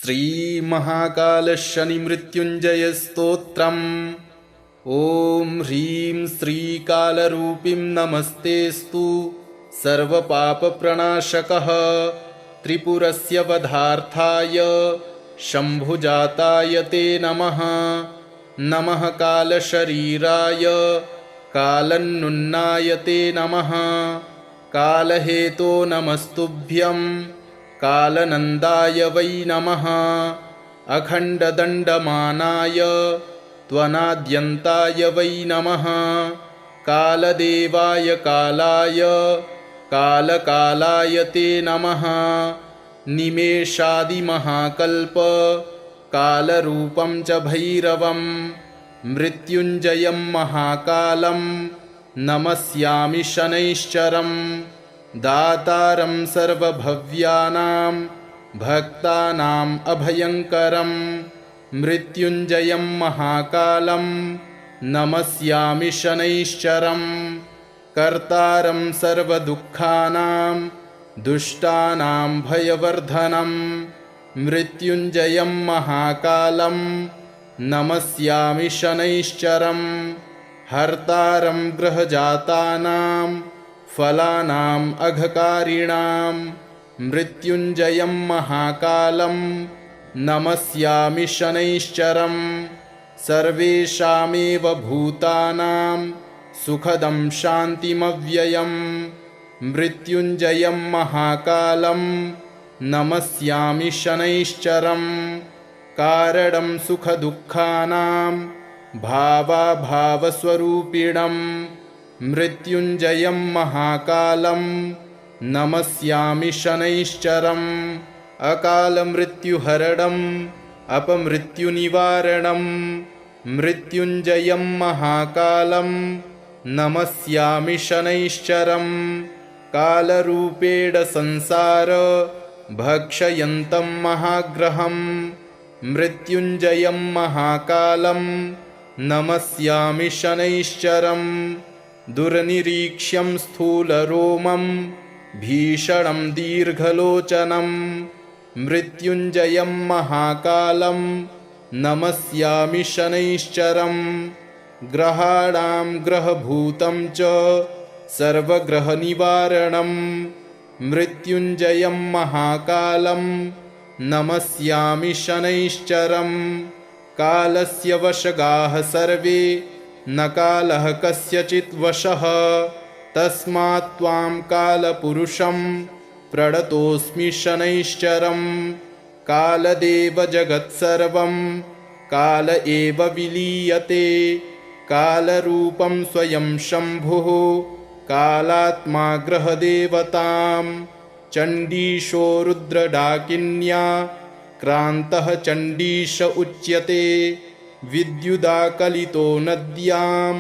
श्रीमहाकालशनिमृत्युञ्जयस्तोत्रम्। ॐ ह्रीं श्रीकालरूपीं नमस्तेऽस्तु सर्वपापप्रणाशकः त्रिपुरस्य वधार्थाय शम्भुजाताय ते नमः। नमः कालशरीराय कालन्नुन्नाय ते नमः। कालहेतो नमस्तुभ्यं कालनन्दाय वै नमः। अखण्डदण्डमानाय त्वनाद्यन्ताय वै नमः। कालदेवाय कालाय कालकालाय ते नमः। निमेषादिमहाकल्प कालरूपं च भैरवं मृत्युञ्जयं महाकालं नमस्यामि शनैश्चरम्। दातारं सर्वभव्यानां भक्तानाम् अभयङ्करं मृत्युञ्जयं महाकालं नमस्यामि शनैश्चरम्। कर्तारं सर्वदुःखानां दुष्टानां भयवर्धनं मृत्युञ्जयं महाकालं नमस्यामि शनैश्चरम्। हर्तारं गृहजातानां फलानाम् अघकारिणां मृत्युञ्जयं महाकालं नमस्यामि शनैश्चरम्। सर्वेषामेव भूतानां सुखदं शान्तिमव्ययं मृत्युञ्जयं महाकालं नमस्यामि शनैश्चरम्। कारणं सुखदुःखानां भावाभावस्वरूपिणं मृत्युञ्जयं महाकालं नमस्यामि शनैश्चरम्। अकालमृत्युहरणम् अपमृत्युनिवारणं मृत्युञ्जयं महाकालं नमस्यामि शनैश्चरम्। कालरूपेण संसार भक्षयन्तं महाग्रहं मृत्युञ्जयं महाकालं नमस्यामि शनैश्चरम्। दुर्निरीक्ष्यं स्थूलरोमं भीषणं दीर्घलोचनं मृत्युञ्जयं महाकालं नमस्यामि शनैश्चरम्। ग्रहाणां ग्रहभूतं च सर्वग्रहनिवारणं मृत्युञ्जयं महाकालं नमस्यामि शनैश्चरम्। कालस्य वशगाः सर्वे न कालः कस्यचित् वशः तस्मात् त्वां कालपुरुषं प्रणतोऽस्मि शनैश्चरम्। कालदेव जगत्सर्वं काल एव विलीयते कालरूपं स्वयं शम्भुः कालात्मा ग्रहदेवतां। चण्डीशो रुद्रडाकिन्या क्रान्तः चण्डीश उच्यते विद्युदाकलितो नद्यां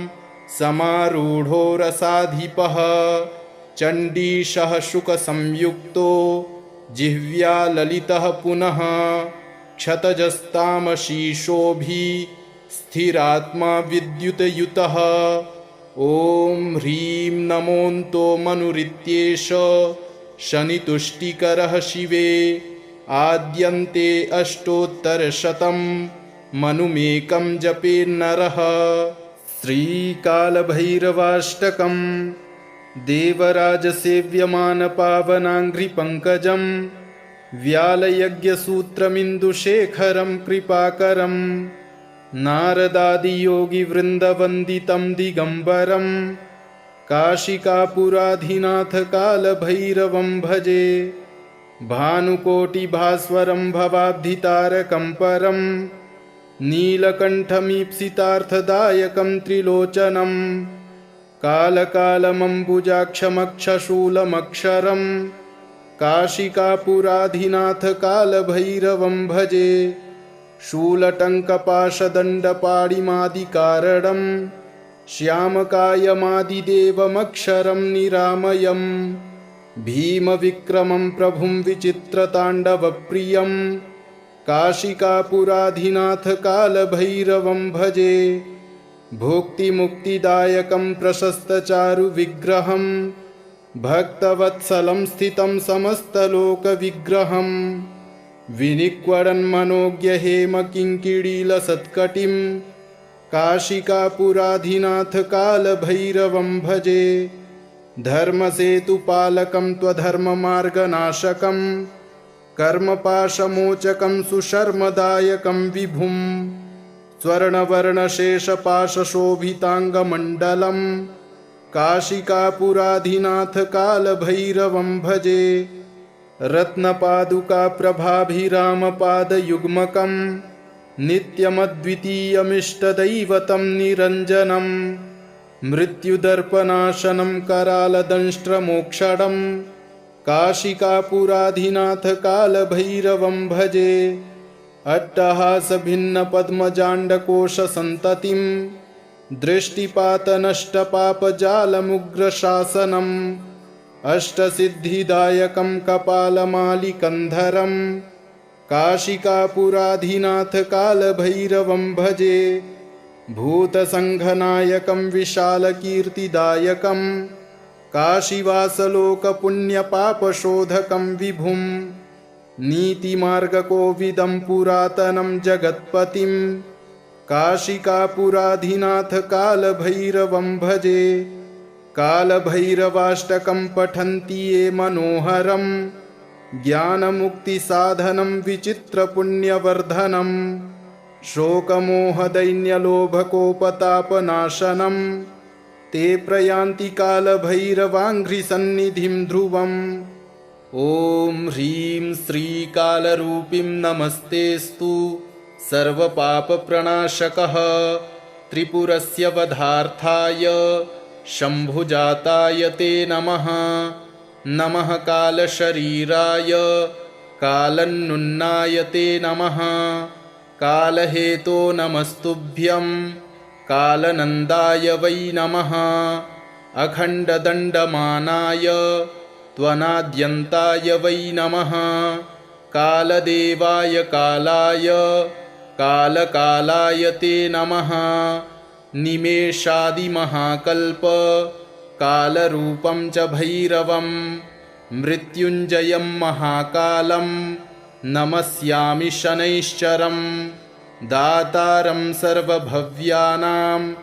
समारूढो रसाधिपः। चण्डीशः शुकसंयुक्तो जिह्व्या ललितः पुनः क्षतजस्तामशीशोऽभि स्थिरात्मा विद्युतयुतः। ॐ ह्रीं नमोऽन्तो मनुरित्येष शनितुष्टिकरः शिवे आद्यन्ते अष्टोत्तरशतं मनुमेकं जपेन्नरः। श्रीकालभैरवाष्टकं देवराजसेव्यमानपावनाङ्घ्रिपङ्कजं व्यालयज्ञसूत्रमिन्दुशेखरं कृपाकरं नारदादियोगिवृन्दवन्दितं दिगम्बरं काशिकापुराधिनाथकालभैरवं भजे। भानुकोटिभास्वरं भवाब्धितारकं परं नीलकण्ठमीप्सितार्थदायकं त्रिलोचनं कालकालमम्बुजाक्षमक्षशूलमक्षरं काशिकापुराधिनाथकालभैरवं भजे। शूलटङ्कपाशदण्डपाणिमादिकारणं श्यामकायमादिदेवमक्षरं निरामयं भीमविक्रमं प्रभुं विचित्रताण्डवप्रियं काशिकापुराधिनाथकालभैरवं भजे। भुक्तिमुक्तिदायकं प्रशस्तचारुविग्रहं भक्तवत्सलं स्थितं समस्तलोकविग्रहं विनिक्वडन्मनोज्ञहेमकिङ्किणीलसत्कटिं काशिकापुराधिनाथ कालभैरवं भजे। धर्मसेतुपालकं त्वधर्ममार्गनाशकं कर्मपाशमोचकं सुशर्मदायकं विभुं स्वर्णवर्णशेषपाशशोभिताङ्गमण्डलं काशिकापुराधिनाथ कालभैरवं भजे। रत्नपादुकाप्रभाभिरामपादयुग्मकं नित्यमद्वितीयमिष्टदैवतं निरञ्जनं मृत्युदर्पनाशनं करालदंष्ट्रमोक्षणं काशिकापुराधिनाथ कालभैरवं भजे। अट्टहासभिन्नपद्मजाण्डकोशसन्ततिं दृष्टिपातनष्टपापजालमुग्रशासनम् अष्टसिद्धिदायकं कपालमालिकन्धरं काशिकापुराधिनाथ कालभैरवं भजे। भूतसङ्घनायकं विशालकीर्तिदायकं काशीवासलोकपुण्यपापशोधकं विभुं नीतिमार्गकोविदं पुरातनं जगत्पतिं काशिकापुराधिनाथ कालभैरवं भजे। कालभैरवाष्टकं पठन्ति ये मनोहरं ज्ञानमुक्तिसाधनं विचित्रपुण्यवर्धनं शोकमोहदैन्यलोभकोपतापनाशनं ते प्रयान्ति कालभैरवाङ्घ्रिसन्निधिं ध्रुवम्। ॐ ह्रीं श्रीकालरूपीं नमस्तेऽस्तु सर्वपापप्रणाशकः त्रिपुरस्य वधार्थाय शम्भुजाताय ते नमः। नमः कालशरीराय कालन्नुन्नाय ते नमः। कालहेतो नमस्तुभ्यं कालनन्दाय वै नमः। अखण्डदण्डमानाय त्वनाद्यन्ताय वै नमः। कालदेवाय कालाय कालकालाय ते नमः। निमेषादिमहाकल्प कालरूपं च भैरवं मृत्युञ्जयं महाकालं नमस्यामि शनैश्चरं। दातारं सर्वभव्यानां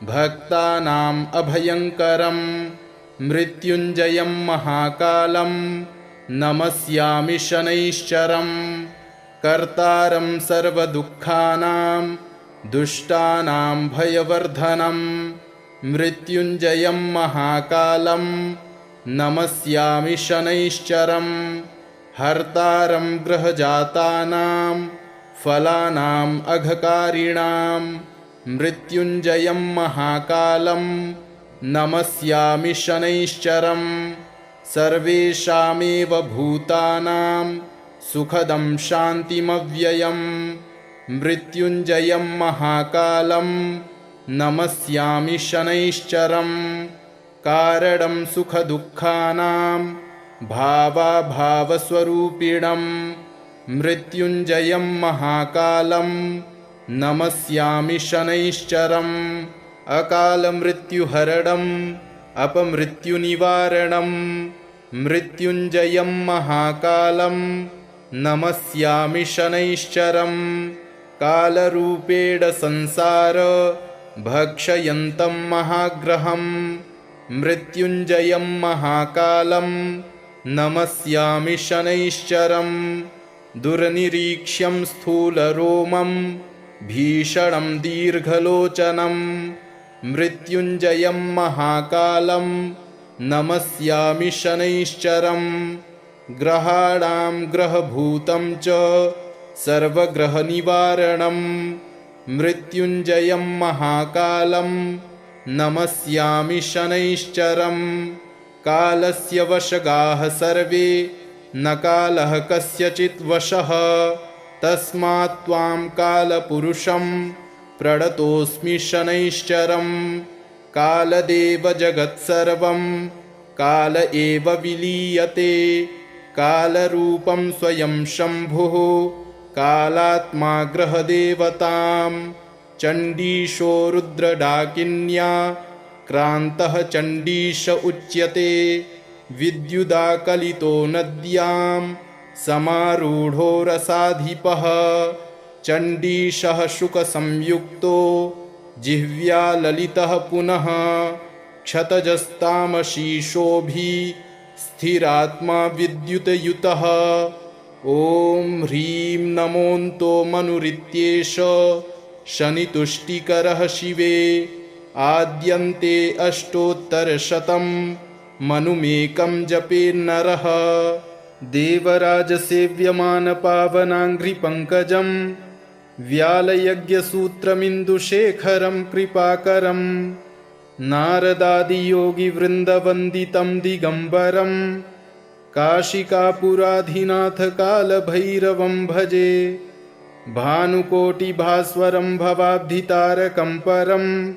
भक्तानाम् अभयङ्करं मृत्युञ्जयं महाकालं नमस्यामि शनैश्चरं। कर्तारं सर्वदुःखानां दुष्टानां भयवर्धनं मृत्युञ्जयं महाकालं नमस्यामि शनैश्चरं। हर्तारं ग्रहजातानां फलानाम् अघकारिणां मृत्युञ्जयं महाकालं नमस्यामि शनैश्चरं। सर्वेषामेव भूतानां सुखदं शान्तिमव्ययम् मृत्युञ्जयं महाकालं नमस्यामि शनैश्चरं। कारणं सुखदुःखानां भावाभावस्वरूपिणं मृत्युञ्जयं महाकालं नमस्यामि शनैश्चरं। अकालमृत्युहरणम् अपमृत्युनिवारणं मृत्युञ्जयं महाकालं नमस्यामि शनैश्चरं। कालरूपेण संसार भक्षयन्तं महाग्रहं मृत्युञ्जयं महाकालं नमस्यामि शनैश्चरं। दुर्निरीक्ष्यं स्थूलरोमं भीषणं दीर्घलोचनं मृत्युञ्जयं महाकालं नमस्यामि शनैश्चरं। ग्रहाणां ग्रहभूतं च सर्वग्रहनिवारणं मृत्युञ्जयं महाकालं नमस्यामि शनैश्चरं। कालस्य वशगाः सर्वे न कालः कस्यचित् वशः तस्मात् त्वां कालपुरुषं प्रणतोऽस्मि शनैश्चरं। कालदेव जगत्सर्वं काल एव विलीयते कालरूपं स्वयं शम्भुः कालात्मा ग्रहदेवतां। चण्डीशो रुद्रडाकिन्या क्रान्तः चण्डीश उच्यते। विद्युदाकलितो नद्यां समारूढो रसाधिपः चण्डीशः शुकसंयुक्तो जिह्व्या ललितः पुनः क्षतजस्तामशीशोभिः स्थिरात्मा विद्युतयुतः। ॐ ह्रीं नमोऽन्तो मनुरित्येष शनितुष्टिकरः शिवे आद्यन्ते अष्टोत्तरशतं मनुमेकं जपेन्नरः। देवराजसेव्यमानपावनाङ्घ्रिपङ्कजं व्यालयज्ञसूत्रमिन्दुशेखरं कृपाकरं नारदादियोगिवृन्दवन्दितं दिगम्बरं काशिकापुराधिनाथकालभैरवं भजे। भानुकोटिभास्वरं भवाब्धितारकं परं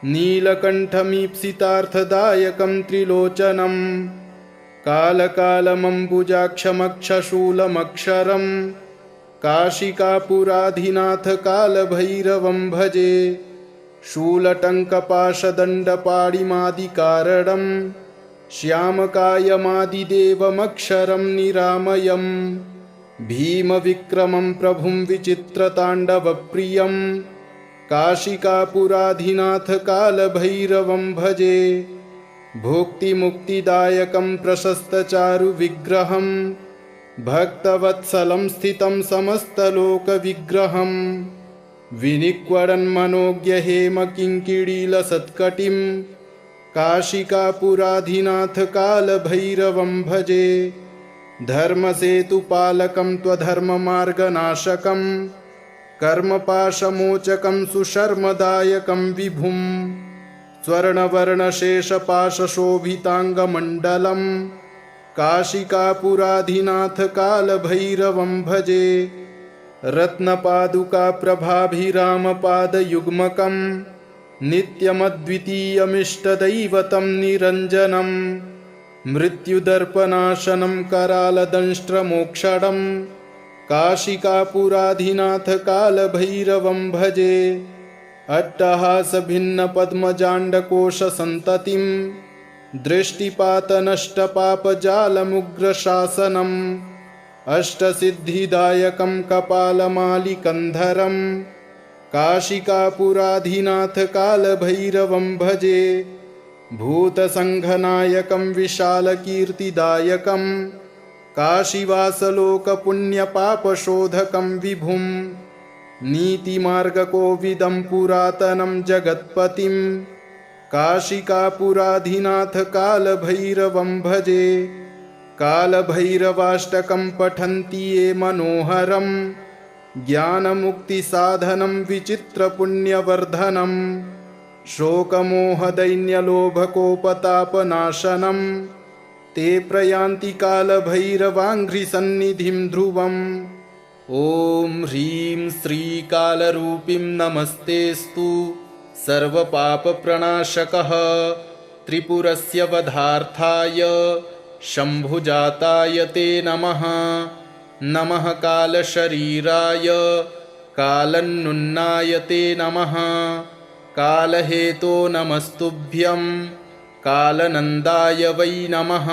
नीलकण्ठमीप्सितार्थदायकं त्रिलोचनं कालकालमम्बुजाक्षमक्षशूलमक्षरं काशिकापुराधिनाथकालभैरवं भजे। शूलटङ्कपाशदण्डपाणिमादिकारणं श्यामकायमादिदेवमक्षरं निरामयं भीमविक्रमं प्रभुं विचित्रताण्डवप्रियं काशिकापुराधिनाथकालभैरवं भजे। भुक्तिमुक्तिदायकं प्रशस्तचारुविग्रहं भक्तवत्सलं स्थितं समस्तलोकविग्रहं विनिक्वडन्मनोज्ञहेमकिङ्किणीलसत्कटिं काशिकापुराधिनाथकालभैरवं भजे। धर्मसेतुपालकं त्वधर्ममार्गनाशकं कर्मपाशमोचकं सुशर्मदायकं विभुं स्वर्णवर्णशेषपाशशोभिताङ्गमण्डलं काशिकापुराधिनाथकालभैरवं भजे। रत्नपादुकाप्रभाभिरामपादयुग्मकं नित्यमद्वितीयमिष्टदैवतं निरञ्जनं मृत्युदर्पनाशनं करालदंष्ट्रमोक्षणं काशिकापुराधिनाथकालभैरवं भजे। अट्टहासभिन्नपद्मजाण्डकोशसन्ततिं दृष्टिपातनष्टपापजालमुग्रशासनम् अष्टसिद्धिदायकं कपालमालिकन्धरं काशिकापुराधिनाथकालभैरवं भजे। भूतसङ्घनायकं विशालकीर्तिदायकं काशीवासलोकपुण्यपापशोधकं विभुं नीतिमार्गकोविदं पुरातनं जगत्पतिं काशिकापुराधिनाथकालभैरवं भजे। कालभैरवाष्टकं पठन्ति ये मनोहरं ज्ञानमुक्तिसाधनं विचित्रपुण्यवर्धनं शोकमोहदैन्यलोभकोपतापनाशनं ते प्रयान्ति कालभैरवाङ्घ्रिसन्निधिं ध्रुवम्। ॐ ह्रीं श्रीकालरूपीं नमस्तेऽस्तु सर्वपापप्रणाशकः त्रिपुरस्य वधार्थाय शम्भुजाताय ते नमः। नमः कालशरीराय कालन्नुन्नाय ते नमः। कालहेतो नमस्तुभ्यं कालनन्दाय वै नमः।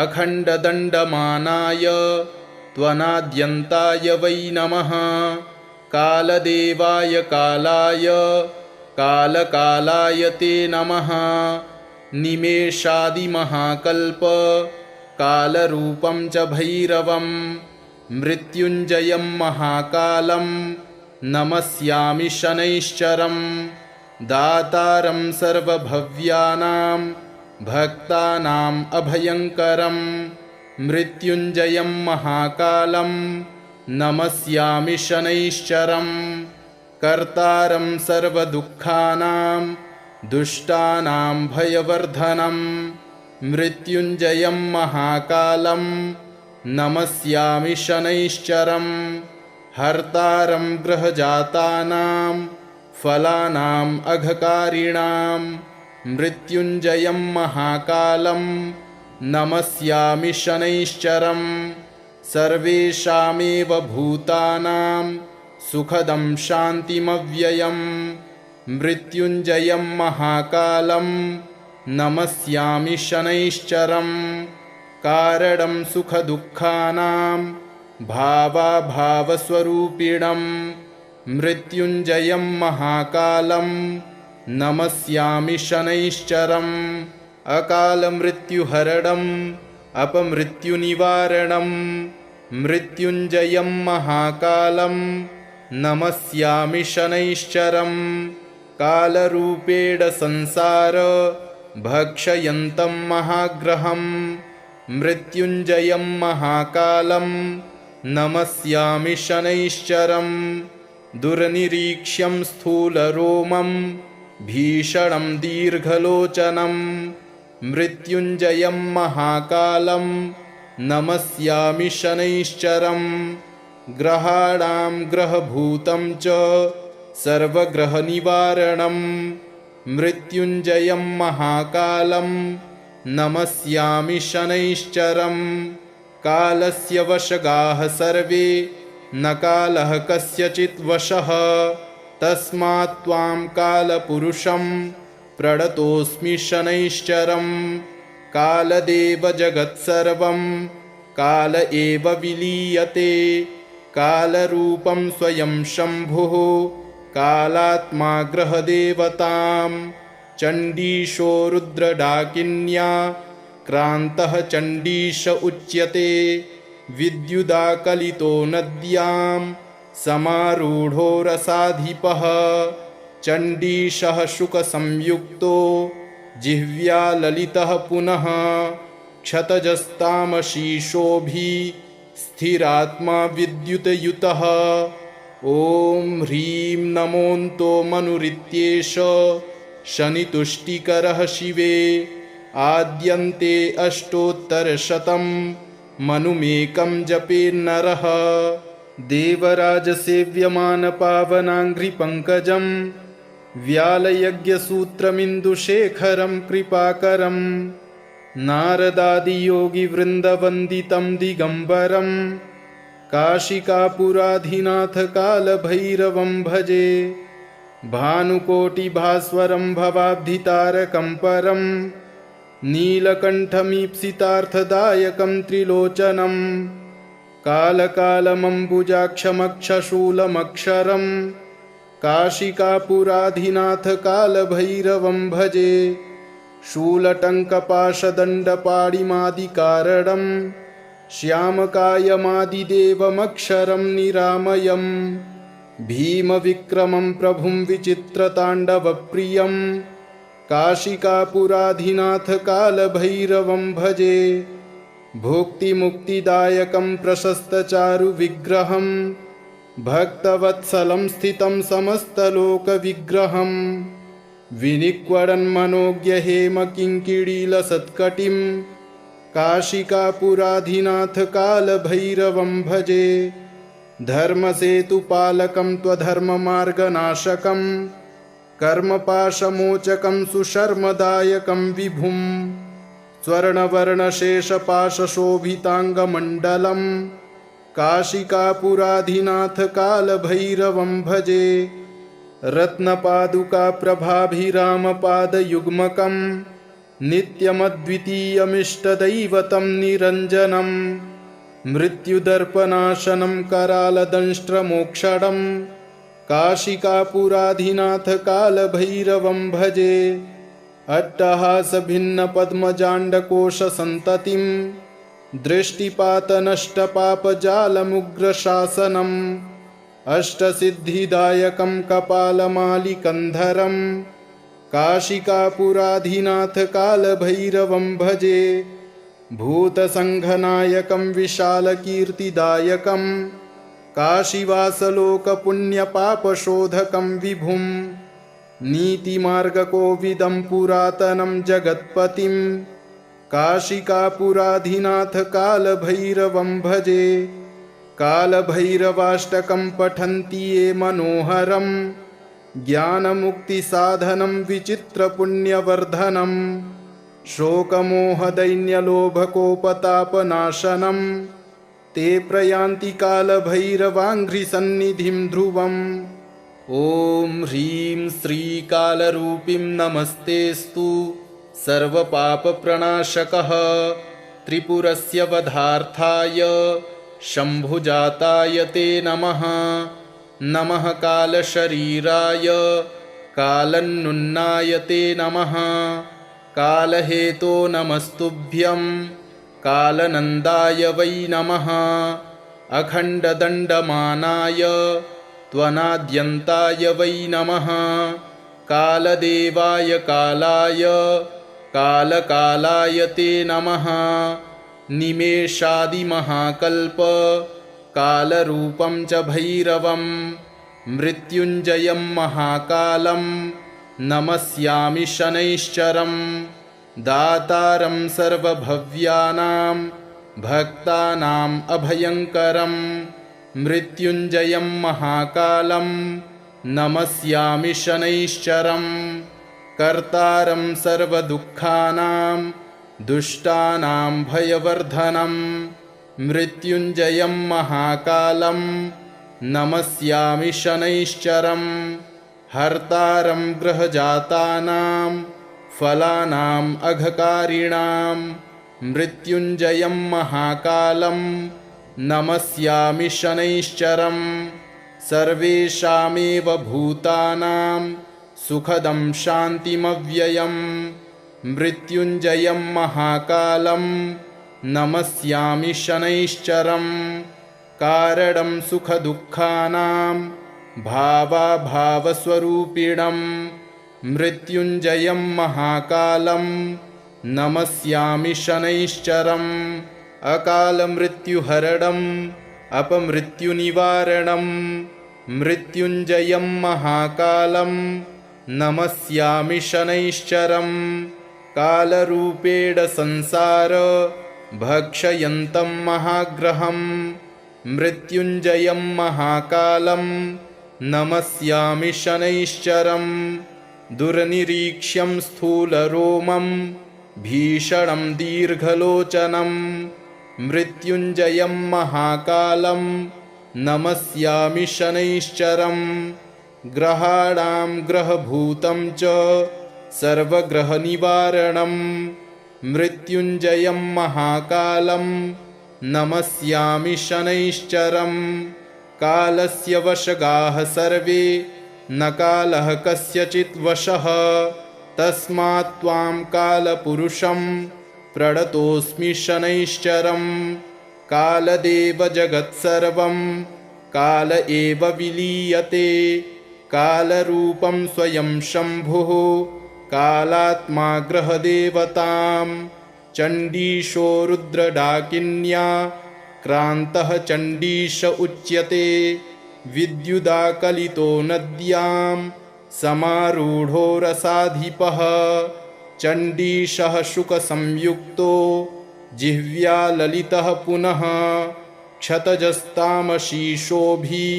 अखण्डदण्डमानाय त्वनाद्यन्ताय वै नमः। कालदेवाय कालाय कालकालाय ते नमः। निमेषादिमहाकल्प कालरूपं च भैरवं मृत्युञ्जयं महाकालं नमस्यामि शनैश्चरं दातारं सर्वभव्यानां भक्तानाम् अभयङ्करं मृत्युञ्जयं महाकालं नमस्यामि शनैश्चरं कर्तारं सर्वदुःखानां दुष्टानां भयवर्धनं मृत्युञ्जयं महाकालं नमस्यामि शनैश्चरं हर्तारं गृहजातानां फलानाम् अघकारिणां मृत्युञ्जयं महाकालं नमस्यामि शनैश्चरं सर्वेषामेव भूतानां सुखदं शान्तिमव्ययं मृत्युञ्जयं महाकालं नमस्यामि शनैश्चरं कारणं सुखदुःखानां भावाभावस्वरूपिणं मृत्युञ्जयं महाकालं नमस्यामि शनैश्चरम् अकालमृत्युहरणम् अपमृत्युनिवारणम् मृत्युञ्जयं महाकालं नमस्यामि शनैश्चरम् कालरूपेण संसार भक्षयन्तं महाग्रहम् मृत्युञ्जयं महाकालं नमस्यामि शनैश्चरम् दुर्निरीक्ष्यं स्थूलरोमं भीषणं दीर्घलोचनं मृत्युञ्जयं महाकालं नमस्यामि शनैश्चरम् ग्रहाणां ग्रहभूतं च सर्वग्रहनिवारणं मृत्युञ्जयं महाकालं नमस्यामि शनैश्चरम् कालस्य वशगाः सर्वे न कालः कस्यचित् वशः तस्मात् त्वां कालपुरुषं प्रणतोऽस्मि शनैश्चरम् कालदेव जगत्सर्वं काल एव विलीयते कालरूपं स्वयं शम्भुः कालात्मा ग्रहदेवतां चण्डीशो रुद्रडाकिन्या क्रान्तः चण्डीश उच्यते विद्युदाकलितो नद्यां समारूढो रसाधिपः चण्डीशः शुकसंयुक्तो जिह्व्या ललितः पुनः क्षतजस्तामशीशोऽभि स्थिरात्मा विद्युतयुतः ॐ ह्रीं नमोऽन्तो मनुरित्येष शनितुष्टिकरः शिवे आद्यन्ते अष्टोत्तरशतं मनुमेकं जपेन्नरः देवराजसेव्यमानपावनाङ्घ्रिपङ्कजं व्यालयज्ञसूत्रमिन्दुशेखरं कृपाकरं नारदादियोगिवृन्दवन्दितं दिगम्बरं काशिकापुराधिनाथकालभैरवं भजे भानुकोटिभास्वरं भवाब्धितारकं परं नीलकण्ठमीप्सितार्थदायकं त्रिलोचनं कालकालमम्बुजाक्षमक्षशूलमक्षरं काशिकापुराधिनाथकालभैरवं भजे शूलटङ्कपाशदण्डपाणिमादिकारणं श्यामकायमादिदेवमक्षरं निरामयं भीमविक्रमं प्रभुं विचित्रताण्डवप्रियं काशिकापुराधिनाथकालभैरवं भजे भुक्तिमुक्तिदायकं प्रशस्तचारुविग्रहं भक्तवत्सलं स्थितं समस्तलोकविग्रहं विनिक्वडन्मनोज्ञहेमकिङ्किणीलसत्कटिं काशिकापुराधिनाथकालभैरवं भजे धर्मसेतुपालकं त्वधर्ममार्गनाशकं कर्मपाशमोचकं सुशर्मदायकं विभुं स्वर्णवर्णशेषपाशशोभिताङ्गमण्डलं काशिकापुराधिनाथकालभैरवं भजे रत्नपादुकाप्रभाभिरामपादयुग्मकं नित्यमद्वितीयमिष्टदैवतं निरञ्जनं मृत्युदर्पनाशनं करालदंष्ट्रमोक्षणं काशिकापुराधिनाथकालभैरवं भजे अट्टहासभिन्नपद्मजाण्डकोशसन्ततिं दृष्टिपातनष्टपापजालमुग्रशासनम् अष्टसिद्धिदायकं कपालमालिकन्धरं काशिकापुराधिनाथकालभैरवं भजे भूतसङ्घनायकं विशालकीर्तिदायकं काशीवासलोकपुण्यपापशोधकं विभुं नीतिमार्गकोविदं पुरातनं जगत्पतिं काशिकापुराधिनाथकालभैरवं भजे कालभैरवाष्टकं पठन्ति ये मनोहरं ज्ञानमुक्तिसाधनं विचित्रपुण्यवर्धनं शोकमोहदैन्यलोभकोपतापनाशनं ते प्रयान्ति कालभैरवाङ्घ्रिसन्निधिं ध्रुवम् ॐ ह्रीं श्रीकालरूपीं नमस्तेऽस्तु सर्वपापप्रणाशकः त्रिपुरस्य वधार्थाय शम्भुजाताय ते नमः। नमः कालशरीराय कालन्नुन्नाय ते नमः। कालहेतो नमस्तुभ्यं कालनन्दाय वै नमः। अखण्डदण्डमानाय त्वनाद्यन्ताय वै नमः। कालदेवाय कालाय कालकालाय ते नमः। निमेषादिमहाकल्प कालरूपं च भैरवं मृत्युञ्जयं महाकालं नमस्यामि शनैश्चरं। दातारं सर्वभव्यानां भक्तानाम् अभयङ्करं मृत्युञ्जयं महाकालं नमस्यामि शनैश्चरं। कर्तारं सर्वदुःखानां दुष्टानां भयवर्धनं मृत्युञ्जयं महाकालं नमस्यामि शनैश्चरं। हर्तारं गृहजातानां फलानाम् अघकारिणां मृत्युञ्जयं महाकालं नमस्यामि शनैश्चरं। सर्वेषामेव भूतानां सुखदं शान्तिमव्ययं मृत्युञ्जयं महाकालं नमस्यामि शनैश्चरं। कारणं सुखदुःखानां भावाभावस्वरूपिणं मृत्युञ्जयं महाकालं नमस्यामि शनैश्चरं। अकालमृत्युहरणम् अपमृत्युनिवारणं मृत्युञ्जयं महाकालं नमस्यामि शनैश्चरं। कालरूपेण संसार भक्षयन्तं महाग्रहं मृत्युञ्जयं महाकालं नमस्यामि शनैश्चरं। दुर्निरीक्ष्यं स्थूलरोमं भीषणं दीर्घलोचनं मृत्युञ्जयं महाकालं नमस्यामि शनैश्चरं। ग्रहाणां ग्रहभूतं च सर्वग्रहनिवारणं मृत्युञ्जयं महाकालं नमस्यामि शनैश्चरं। कालस्य वशगाः सर्वे न कालः कस्यचित् वशः तस्मात् त्वां कालपुरुषं प्रणतोऽस्मि शनैश्चरं। कालदेव जगत्सर्वं काल एव विलीयते कालरूपं स्वयं शम्भुः कालात्मा ग्रहदेवतां। चण्डीशो रुद्रडाकिन्या क्रान्तः चण्डीश उच्यते विद्युदाकलितो नद्यां समारूढो रसाधिपः। चण्डीशः शुकसंयुक्तो जिह्व्या ललितः पुनः क्षतजस्तामशीशोऽभि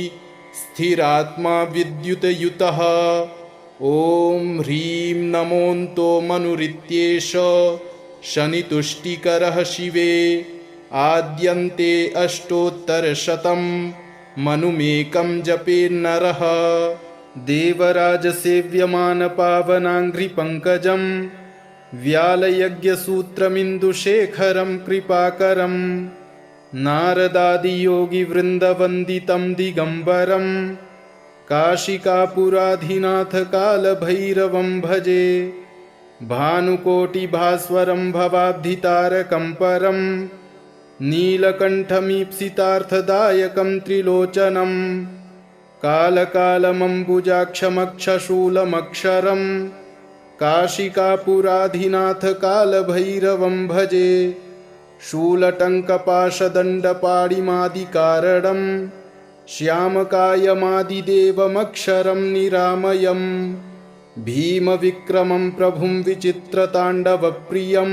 स्थिरात्मा विद्युतयुतः। ॐ ह्रीं नमोऽन्तो मनुरित्येष शनितुष्टिकरः शिवे आद्यन्ते अष्टोत्तरशतं मनुमेकं जपेन्नरः। देवराजसेव्यमानपावनाङ्घ्रिपङ्कजं व्यालयज्ञसूत्रमिन्दुशेखरं कृपाकरं नारदादियोगिवृन्दवन्दितं दिगम्बरं काशिकापुराधिनाथकालभैरवं भजे। भानुकोटिभास्वरं भवाब्धितारकं परं नीलकण्ठमीप्सितार्थदायकं त्रिलोचनं कालकालमम्बुजाक्षमक्षशूलमक्षरं काशिकापुराधिनाथकालभैरवं भजे। शूलटङ्कपाशदण्डपाणिमादिकारणं श्यामकायमादिदेवमक्षरं निरामयं भीमविक्रमं प्रभुं विचित्रताण्डवप्रियं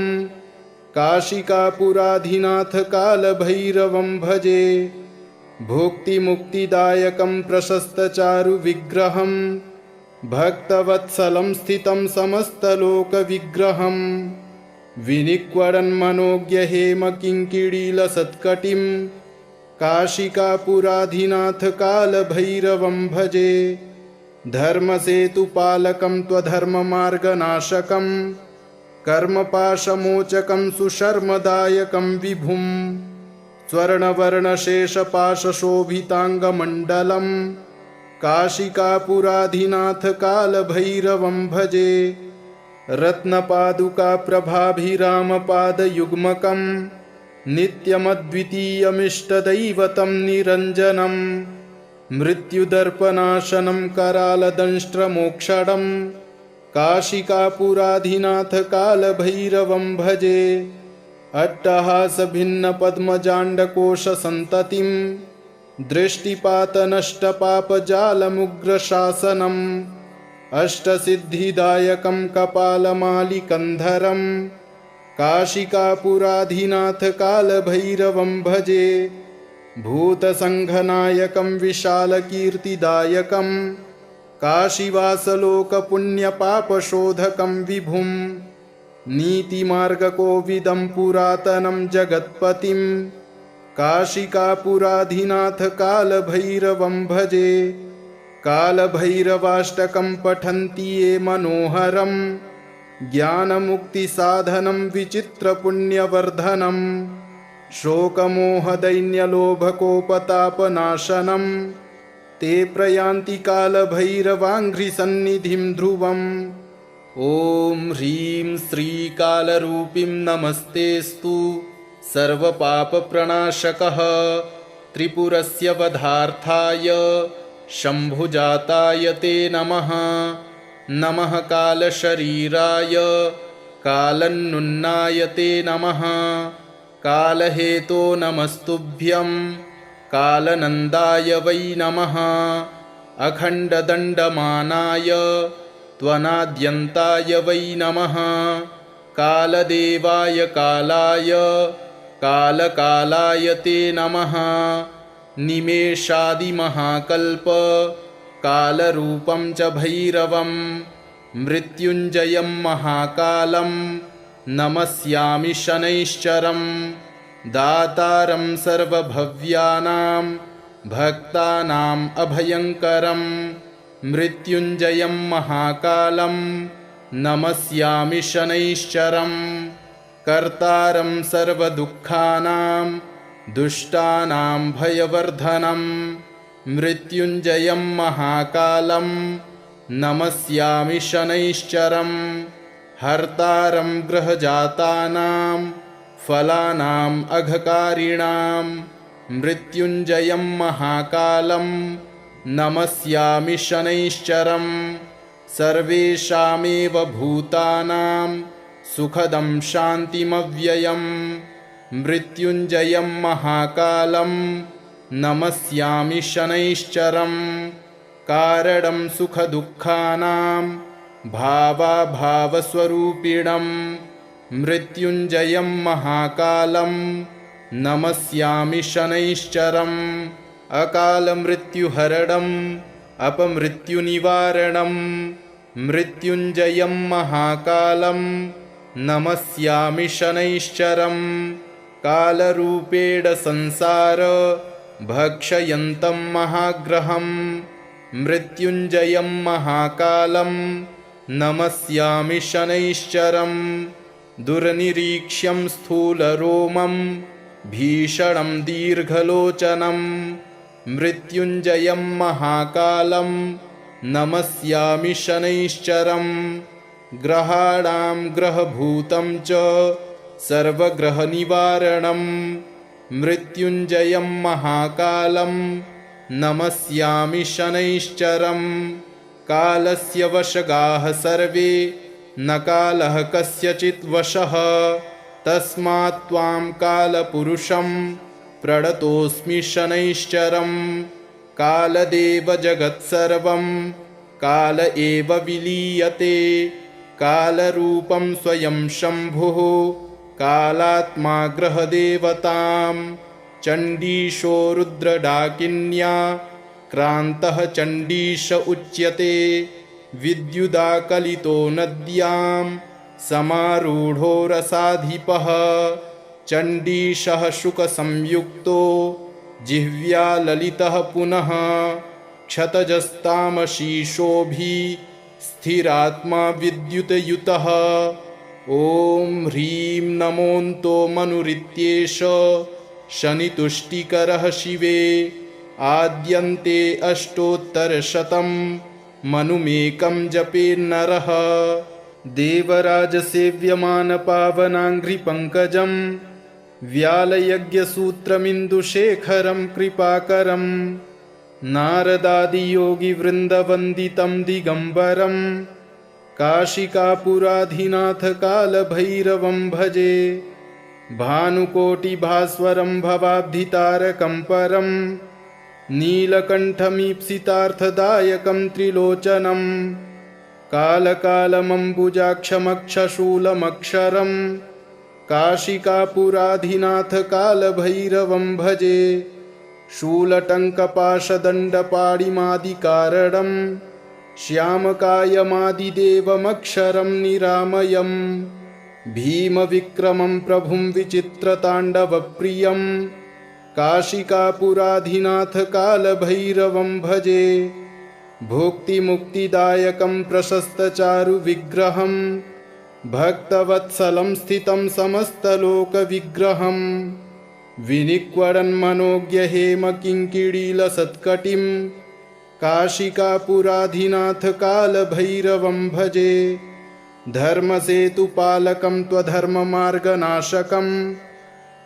काशिकापुराधिनाथकालभैरवं भजे। भुक्तिमुक्तिदायकं प्रशस्तचारुविग्रहं भक्तवत्सलं स्थितं समस्तलोकविग्रहं विनिक्वडन्मनोज्ञहेमकिङ्किणीलसत्कटिं काशिकापुराधिनाथकालभैरवं भजे। धर्मसेतुपालकं त्वधर्ममार्गनाशकं कर्मपाशमोचकं सुशर्मदायकं विभुं स्वर्णवर्णशेषपाशशोभिताङ्गमण्डलं काशिकापुराधिनाथकालभैरवं भजे। रत्नपादुकाप्रभाभिरामपादयुग्मकं नित्यमद्वितीयमिष्टदैवतं निरञ्जनं मृत्युदर्पनाशनं करालदंष्ट्रमोक्षणं काशिकापुराधिनाथकालभैरवं भजे। अट्टहासभिन्नपद्मजाण्डकोशसन्ततिं दृष्टिपातनष्टपापजालमुग्रशासनम् अष्टसिद्धिदायकं कपालमालिकन्धरं काशिकापुराधिनाथकालभैरवं भजे। भूतसङ्घनायकं विशालकीर्तिदायकं काशीवासलोकपुण्यपापशोधकं विभुं नीतिमार्गकोविदं पुरातनं जगत्पतिं काशिकापुराधिनाथकालभैरवं भजे। कालभैरवाष्टकं पठन्ति ये मनोहरं ज्ञानमुक्तिसाधनं विचित्रपुण्यवर्धनं शोकमोहदैन्यलोभकोपतापनाशनं ते प्रयान्ति कालभैरवाङ्घ्रिसन्निधिं ध्रुवम्। ॐ ह्रीं श्रीकालरूपीं नमस्तेऽस्तु सर्वपापप्रणाशकः त्रिपुरस्य वधार्थाय शम्भुजाताय ते नमः। नमः कालशरीराय कालन्नुन्नाय ते नमः। कालहेतो नमस्तुभ्यं कालनन्दाय वै नमः। अखण्डदण्डमानाय त्वनाद्यन्ताय वै नमः। कालदेवाय कालाय कालकालाय ते नमः। निमेषादिमहाकल्प कालरूपं च भैरवं मृत्युञ्जयं महाकालं नमस्यामि शनैश्चरं। दातारं सर्वभव्यानां भक्तानाम् अभयङ्करं मृत्युञ्जयं महाकालं नमस्यामि शनैश्चरं। कर्तारं सर्वदुःखानां दुष्टानां भयवर्धनं मृत्युञ्जयं महाकालं नमस्यामि शनैश्चरं। हर्तारं गृहजातानां फलानाम् अघकारिणां मृत्युञ्जयं महाकालं नमस्यामि शनैश्चरं। सर्वेषामेव भूतानां सुखदं शान्तिमव्ययं मृत्युञ्जयं महाकालं नमस्यामि शनैश्चरं। कारणं सुखदुःखानां भावाभावस्वरूपिणं मृत्युञ्जयं महाकालं नमस्यामि शनैश्चरं। अकालमृत्युहरणम् अपमृत्युनिवारणं मृत्युञ्जयं महाकालं नमस्यामि शनैश्चरं। कालरूपेण संसार भक्षयन्तं महाग्रहं मृत्युञ्जयं महाकालं नमस्यामि शनैश्चरं। दुर्निरीक्ष्यं स्थूलरोमं भीषणं दीर्घलोचनं मृत्युञ्जयं महाकालं नमस्यामि शनैश्चरं। ग्रहाणां ग्रहभूतं च सर्वग्रहनिवारणं मृत्युञ्जयं महाकालं नमस्यामि शनैश्चरं। कालस्य वशगाः सर्वे न कालः कस्यचित् वशः तस्मात् त्वां कालपुरुषं प्रणतोऽस्मि शनैश्चरं। कालदेव जगत्सर्वं काल एव विलीयते कालरूपं स्वयं शम्भुः कालात्मा ग्रहदेवतां। चण्डीशो रुद्रडाकिन्या क्रान्तः चण्डीश उच्यते विद्युदाकलितो नद्यां समारूढो रसाधिपः। चण्डीशः शुकसंयुक्तो जिह्व्या ललितः पुनः क्षतजस्तामशीशोभिः स्थिरात्मा विद्युतयुतः। ॐ ह्रीं नमोऽन्तो मनुरित्येष शनितुष्टिकरः शिवे आद्यन्ते अष्टोत्तरशतं मनुमेकं जपेन्नरः देवराजसेव्यमानपावनाङ्घ्रिपङ्कजं व्यालयज्ञसूत्रमिन्दुशेखरं कृपाकरं नारदादियोगिवृन्दवन्दितं दिगम्बरं काशिकापुराधिनाथकालभैरवं भजे भानुकोटिभास्वरं भवाब्धितारकं परं नीलकण्ठमीप्सितार्थदायकं त्रिलोचनं कालकालमम्बुजाक्षमक्षशूलमक्षरं काशिकापुराधिनाथकालभैरवं भजे शूलटङ्कपाशदण्डपाणिमादिकारणं श्यामकायमादिदेवमक्षरं निरामयं भीमविक्रमं प्रभुं विचित्रताण्डवप्रियं काशिकापुराधिनाथकालभैरवं भजे भुक्तिमुक्तिदायकं प्रशस्तचारुविग्रहं भक्तवत्सलं स्थितं समस्तलोकविग्रहं विनिक्वडन्मनोज्ञहेमकिङ्किणीलसत्कटिं काशिकापुराधिनाथकालभैरवं भजे धर्मसेतुपालकं त्वधर्ममार्गनाशकं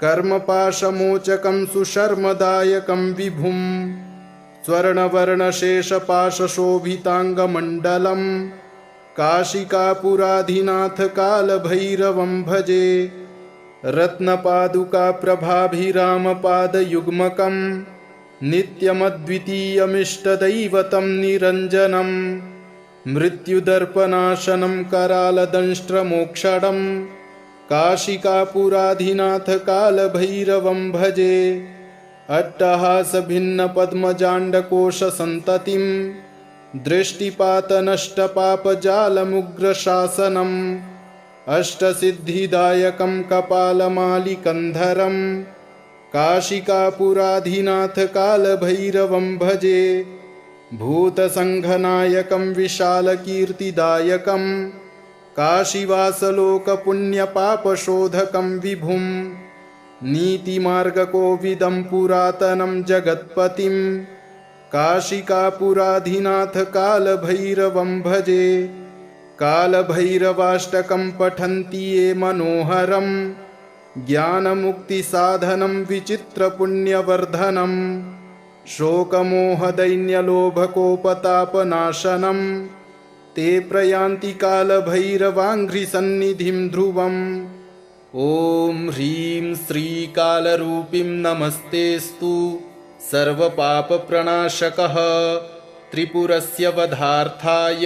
कर्मपाशमोचकं सुशर्मदायकं विभुं स्वर्णवर्णशेषपाशशोभिताङ्गमण्डलं काशिकापुराधिनाथकालभैरवं भजे रत्नपादुकाप्रभाभिरामपादयुग्मकं नित्यमद्वितीयमिष्टदैवतं निरञ्जनं मृत्युदर्पनाशनं करालदंष्ट्रमोक्षणं काशिकापुराधिनाथकालभैरवं भजे अट्टहासभिन्नपद्मजाण्डकोशसन्ततिं दृष्टिपातनष्टपापजालमुग्रशासनम् अष्टसिद्धिदायकं कपालमालिकन्धरं काशिकापुराधिनाथकालभैरवं भजे भूतसङ्घनायकं विशालकीर्तिदायकं काशीवासलोकपुण्यपापशोधकं विभुं नीतिमार्गकोविदं पुरातनं जगत्पतिं काशिकापुराधिनाथकालभैरवं भजे कालभैरवाष्टकं पठन्ति ये मनोहरं ज्ञानमुक्तिसाधनं विचित्रपुण्यवर्धनं शोकमोहदैन्यलोभकोपतापनाशनं ते प्रयान्ति कालभैरवाङ्घ्रिसन्निधिं ध्रुवम् ॐ ह्रीं श्रीकालरूपीं नमस्तेऽस्तु सर्वपापप्रणाशकः त्रिपुरस्य वधार्थाय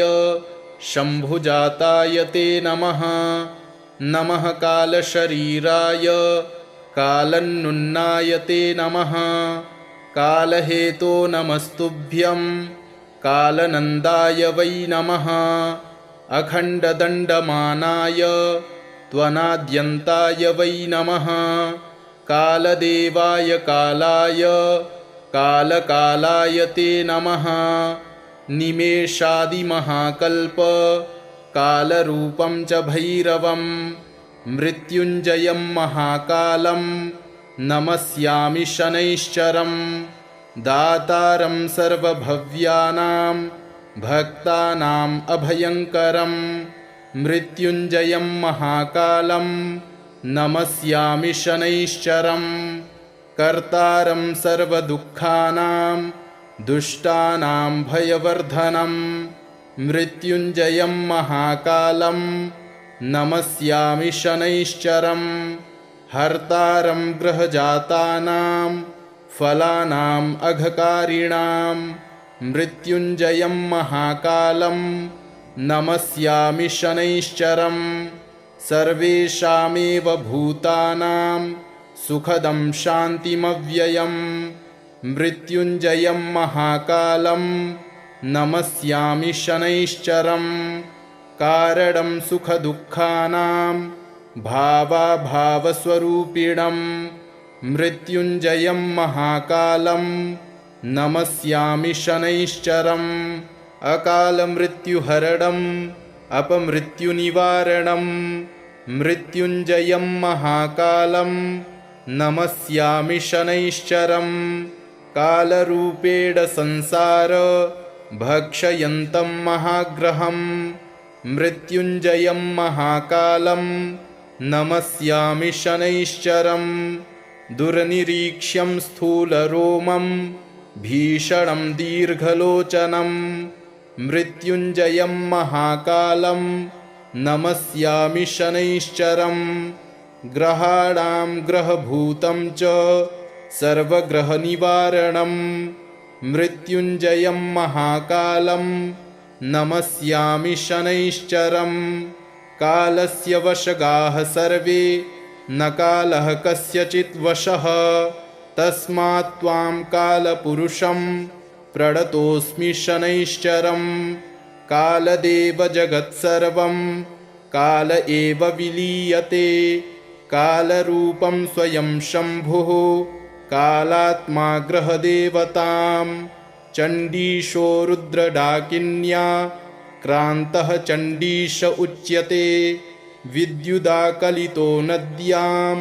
शम्भुजाताय ते नमः नमः कालशरीराय कालन्नुन्नाय ते नमः कालहेतो नमस्तुभ्यं कालनन्दाय वै नमः अखण्डदण्डमानाय त्वनाद्यन्ताय वै नमः कालदेवाय कालाय कालकालाय ते नमः निमेषादिमहाकल्प कालरूपं च भैरवं मृत्युञ्जयं महाकालं नमस्यामि शनैश्चरं दातारं सर्वभव्यानां भक्तानाम् अभयङ्करं मृत्युञ्जयं महाकालं नमस्यामि शनैश्चरं कर्तारं सर्वदुःखानां दुष्टानां भयवर्धनं मृत्युञ्जयं महाकालं नमस्यामि शनैश्चरं हर्तारं गृहजातानां फलानाम् अघकारिणां मृत्युञ्जयं महाकालं नमस्यामि शनैश्चरं सर्वेषामेव भूतानां सुखदं शान्तिमव्ययं मृत्युञ्जयं महाकालं नमस्यामि शनैश्चरं कारणं सुखदुःखानां भावाभावस्वरूपिणं मृत्युञ्जयं महाकालं नमस्यामि शनैश्चरम् अकालमृत्युहरणम् अपमृत्युनिवारणं मृत्युञ्जयं महाकालं नमस्यामि शनैश्चरं कालरूपेण संसार भक्षयन्तं महाग्रहं मृत्युञ्जयं महाकालं नमस्यामि शनैश्चरं दुर्निरीक्ष्यं स्थूलरोमं भीषणं दीर्घलोचनं मृत्युञ्जयं महाकालं नमस्यामि शनैश्चरं ग्रहाणां ग्रहभूतं च सर्वग्रहनिवारणं मृत्युञ्जयं महाकालं नमस्यामि शनैश्चरं कालस्य वशगाः सर्वे न कालः कस्यचित् वशः तस्मात् त्वां कालपुरुषं प्रणतोऽस्मि शनैश्चरं कालदेव जगत्सर्वं काल एव विलीयते कालरूपं स्वयं शम्भुः कालात्मा ग्रहदेवतां चण्डीशो रुद्रडाकिन्या क्रान्तः चण्डीश उच्यते विद्युदाकलितो नद्यां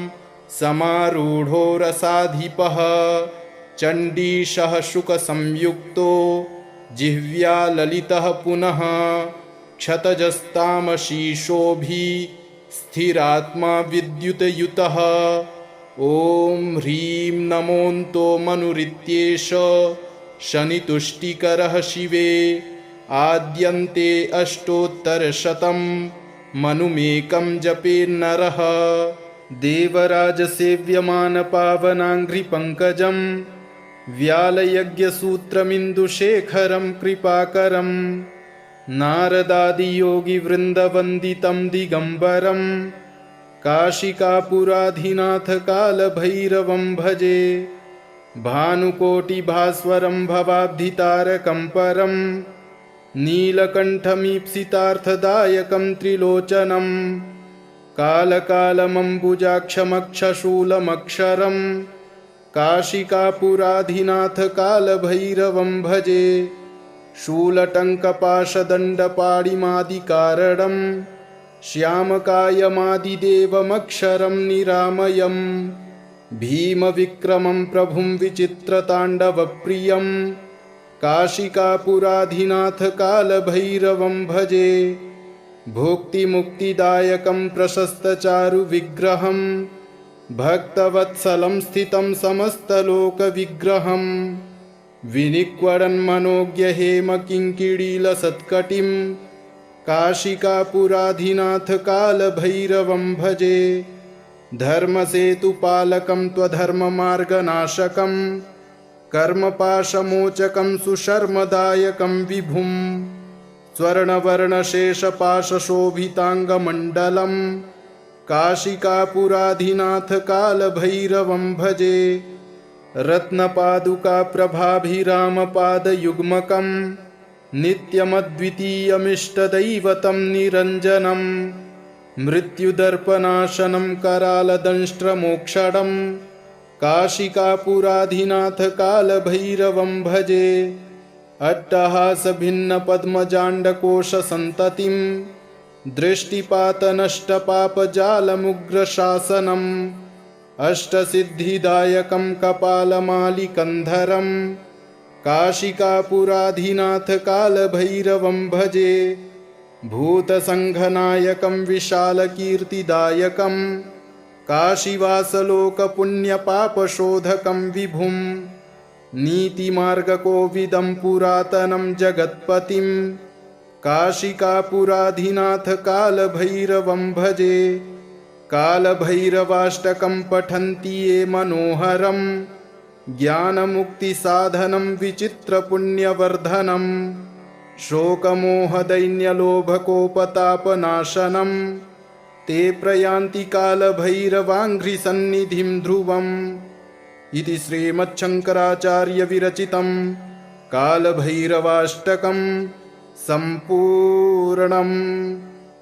समारूढो रसाधिपः चण्डीशः शुकसंयुक्तो जिह्व्या ललितः पुनः क्षतजस्तामशीशोभिस्थिरात्मा विद्युतयुतः ॐ ह्रीं नमोऽन्तो मनुरित्येष शनितुष्टिकरः शिवे आद्यन्ते अष्टोत्तरशतं मनुमेकं जपेन्नरः देवराजसेव्यमानपावनाङ्घ्रिपङ्कजं व्यालयज्ञसूत्रमिन्दुशेखरं कृपाकरं नारदादियोगिवृन्दवन्दितं दिगम्बरं काशिकापुराधिनाथकालभैरवं भजे भानुकोटिभास्वरं भवाब्धितारकं परं नीलकण्ठमीप्सितार्थदायकं त्रिलोचनं कालकालमम्बुजाक्षमक्षशूलमक्षरं काशिकापुराधिनाथकालभैरवं भजे शूलटङ्कपाशदण्डपाणिमादिकारणं श्यामकायमादिदेवमक्षरं निरामयं भीमविक्रमं प्रभुं विचित्रताण्डवप्रियं काशिकापुराधिनाथकालभैरवं भजे भुक्तिमुक्तिदायकं प्रशस्तचारुविग्रहं भक्तवत्सलं स्थितं समस्तलोकविग्रहं विनिक्वडन्मनोज्ञहेमकिङ्किणीलसत्कटिं काशिकापुराधिनाथकालभैरवं भजे धर्मसेतुपालकं त्वधर्ममार्गनाशकं कर्मपाशमोचकं सुशर्मदायकं विभुं स्वर्णवर्णशेषपाशशोभिताङ्गमण्डलं काशिकापुराधिनाथकालभैरवं भजे रत्नपादुकाप्रभाभिरामपादयुग्मकं नित्यमद्वितीयमिष्टदैवतं निरञ्जनं मृत्युदर्पनाशनं करालदंष्ट्रमोक्षणं काशिकापुराधिनाथकालभैरवं भजे अट्टहासभिन्नपद्मजाण्डकोशसन्ततिं दृष्टिपातनष्टपापजालमुग्रशासनम् अष्टसिद्धिदायकं कपालमालिकन्धरं काशिकापुराधिनाथकालभैरवं भजे भूतसङ्घनायकं विशालकीर्तिदायकं काशीवासलोकपुण्यपापशोधकं विभुं नीतिमार्गकोविदं पुरातनं जगत्पतिं काशिकापुराधिनाथकालभैरवं भजे कालभैरवाष्टकं पठन्ति ये मनोहरं ज्ञानमुक्तिसाधनं विचित्रपुण्यवर्धनं शोकमोहदैन्यलोभकोपतापनाशनं ते प्रयान्ति कालभैरवाङ्घ्रिसन्निधिं ध्रुवम् इति श्रीमच्छङ्कराचार्यविरचितं कालभैरवाष्टकं सम्पूर्णम्।